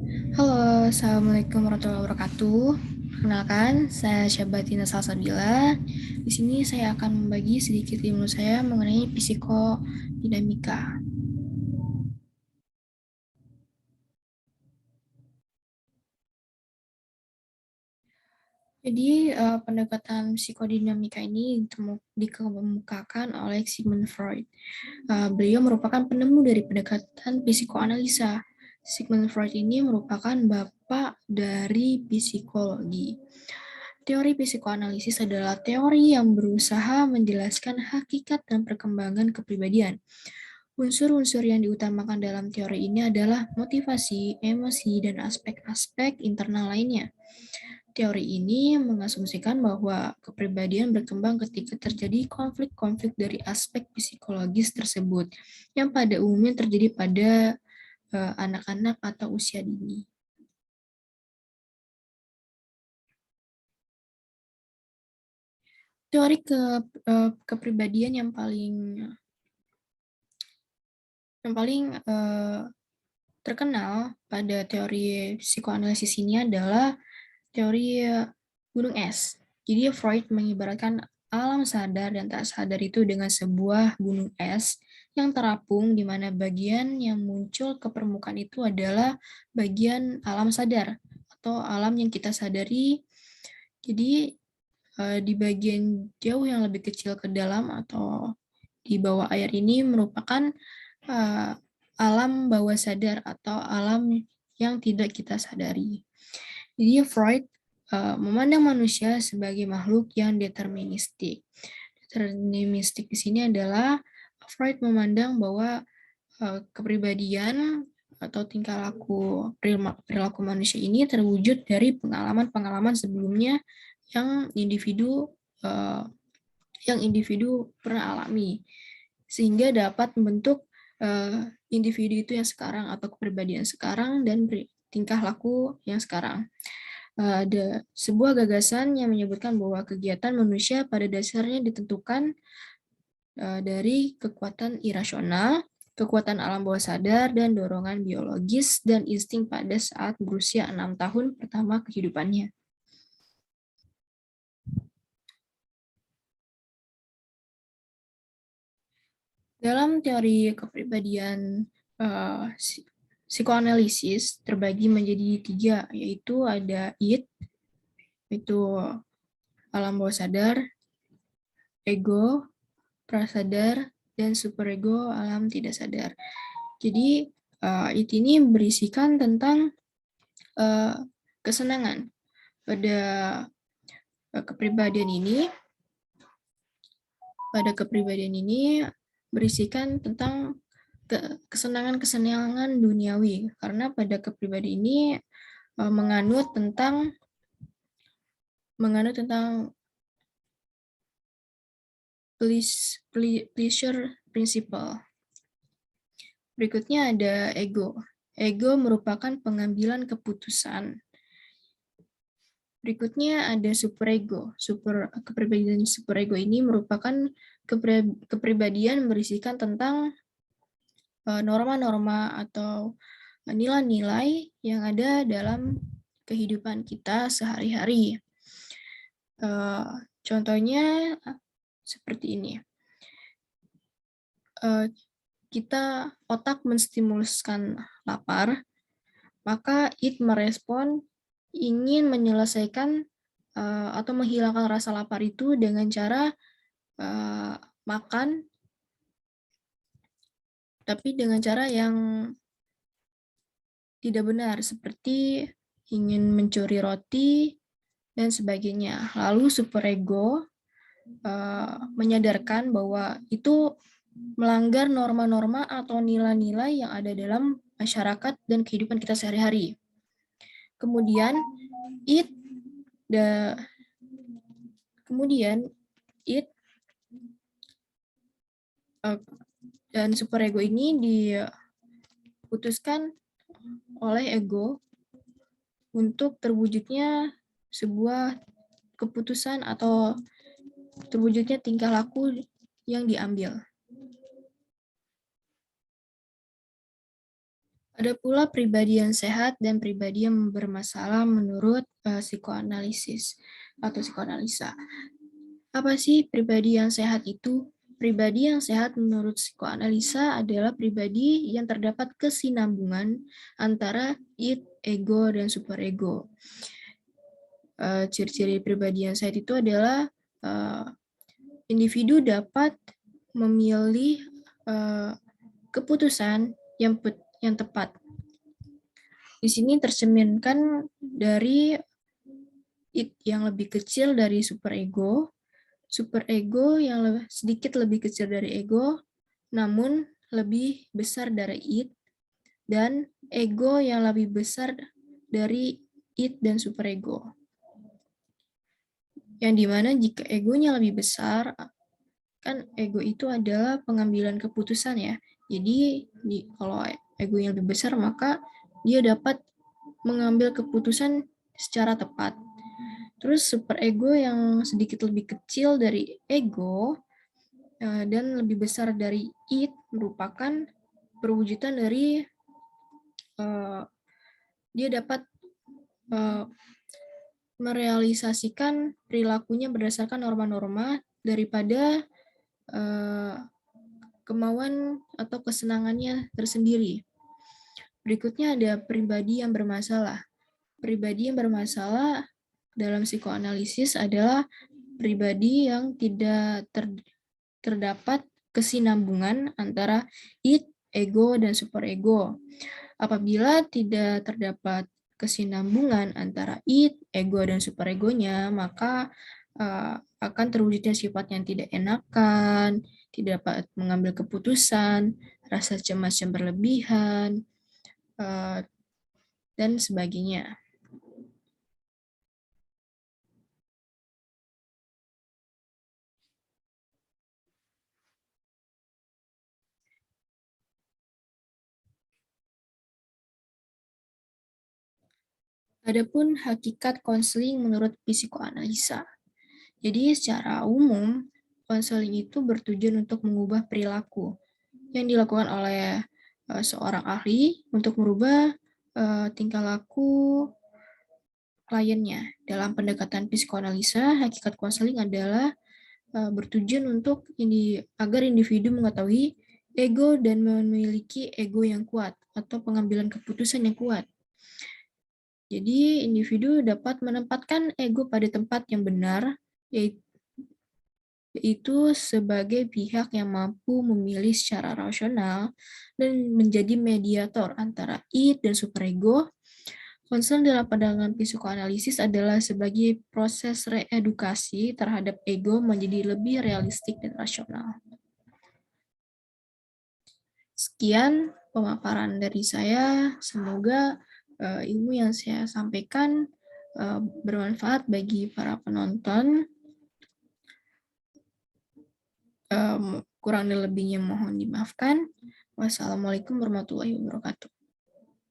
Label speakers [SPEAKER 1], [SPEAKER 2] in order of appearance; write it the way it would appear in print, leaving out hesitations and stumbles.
[SPEAKER 1] Halo, Assalamualaikum warahmatullahi wabarakatuh. Perkenalkan, saya Syabatina Salsabila. Di sini saya akan membagi sedikit ilmu saya mengenai psikodinamika. Jadi, pendekatan psikodinamika ini dikemukakan oleh Sigmund Freud. Beliau merupakan penemu dari pendekatan psikoanalisa. Sigmund Freud ini merupakan bapak dari psikologi. Teori psikoanalisis adalah teori yang berusaha menjelaskan hakikat dan perkembangan kepribadian. Unsur-unsur yang diutamakan dalam teori ini adalah motivasi, emosi, dan aspek-aspek internal lainnya. Teori ini mengasumsikan bahwa kepribadian berkembang ketika terjadi konflik-konflik dari aspek psikologis tersebut, yang pada umumnya terjadi pada anak-anak atau usia dini. Teori kepribadian yang paling terkenal pada teori psikoanalisis ini adalah teori gunung es. Jadi Freud mengibaratkan alam sadar dan tak sadar itu dengan sebuah gunung es yang terapung di mana bagian yang muncul ke permukaan itu adalah bagian alam sadar atau alam yang kita sadari. Jadi di bagian jauh yang lebih kecil ke dalam atau di bawah air ini merupakan uh, alam bawah sadar atau alam yang tidak kita sadari. Jadi Freud memandang manusia sebagai makhluk yang deterministik. Deterministik di sini adalah Freud memandang bahwa kepribadian atau tingkah laku perilaku manusia ini terwujud dari pengalaman-pengalaman sebelumnya yang individu uh, yang individu pernah alami sehingga dapat membentuk individu itu yang sekarang atau kepribadian sekarang dan tingkah laku yang sekarang. Ada sebuah gagasan yang menyebutkan bahwa kegiatan manusia pada dasarnya ditentukan dari kekuatan irasional, kekuatan alam bawah sadar, dan dorongan biologis dan insting pada saat berusia 6 tahun pertama kehidupannya. Dalam teori kepribadian psikoanalisis terbagi menjadi tiga, yaitu ada id, itu alam bawah sadar, ego, prasadar, dan superego, alam tidak sadar. Jadi, id ini berisikan tentang kesenangan. Pada kepribadian ini, berisikan tentang kesenangan-kesenangan duniawi, karena pada kepribadian ini menganut tentang pleasure principle. Berikutnya ada ego. Ego merupakan pengambilan keputusan. Berikutnya ada superego. Kepribadian superego ini merupakan kepribadian berisikan tentang norma-norma atau nilai-nilai yang ada dalam kehidupan kita sehari-hari. Contohnya seperti ini. Kita otak menstimuluskan lapar, maka id merespon ingin menyelesaikan atau menghilangkan rasa lapar itu dengan cara makan, tapi dengan cara yang tidak benar, seperti ingin mencuri roti dan sebagainya. Lalu superego menyadarkan bahwa itu melanggar norma-norma atau nilai-nilai yang ada dalam masyarakat dan kehidupan kita sehari-hari. Kemudian it kemudian it dan superego ini diputuskan oleh ego untuk terwujudnya sebuah keputusan atau terwujudnya tingkah laku yang diambil. Ada pula pribadi yang sehat dan pribadi yang bermasalah menurut psikoanalisis atau psikoanalisa. Apa sih pribadi yang sehat itu? Pribadi yang sehat menurut psikoanalisa adalah pribadi yang terdapat kesinambungan antara id, ego, dan superego. Ciri-ciri pribadi yang sehat itu adalah individu dapat memilih keputusan yang tepat. Di sini tercerminkan dari id yang lebih kecil dari superego yang sedikit lebih kecil dari ego, namun lebih besar dari id, dan ego yang lebih besar dari id dan superego. Yang dimana jika egonya lebih besar, kan ego itu adalah pengambilan keputusan ya. Jadi kalau egonya lebih besar, maka dia dapat mengambil keputusan secara tepat. Terus superego yang sedikit lebih kecil dari ego dan lebih besar dari id merupakan perwujudan dari dia dapat merealisasikan perilakunya berdasarkan norma-norma daripada kemauan atau kesenangannya tersendiri. Berikutnya ada pribadi yang bermasalah. Pribadi yang bermasalah dalam psikoanalisis adalah pribadi yang tidak terdapat kesinambungan antara id, ego, dan superego. Apabila tidak terdapat kesinambungan antara id, ego, dan superegonya, maka akan terwujudnya sifat yang tidak enakan, tidak dapat mengambil keputusan, rasa cemas yang berlebihan, dan sebagainya. Adapun hakikat konseling menurut psikoanalisa. Jadi secara umum, konseling itu bertujuan untuk mengubah perilaku yang dilakukan oleh seorang ahli untuk merubah tingkah laku kliennya. Dalam pendekatan psikoanalisa, hakikat konseling adalah bertujuan untuk agar individu mengetahui ego dan memiliki ego yang kuat atau pengambilan keputusan yang kuat. Jadi individu dapat menempatkan ego pada tempat yang benar, yaitu sebagai pihak yang mampu memilih secara rasional dan menjadi mediator antara id dan superego. Konselin dalam pandangan psikoanalisis adalah sebagai proses reedukasi terhadap ego menjadi lebih realistik dan rasional. Sekian pemaparan dari saya. Semoga ilmu yang saya sampaikan bermanfaat bagi para penonton. Kurang dan lebihnya mohon dimaafkan. Wassalamualaikum warahmatullahi wabarakatuh.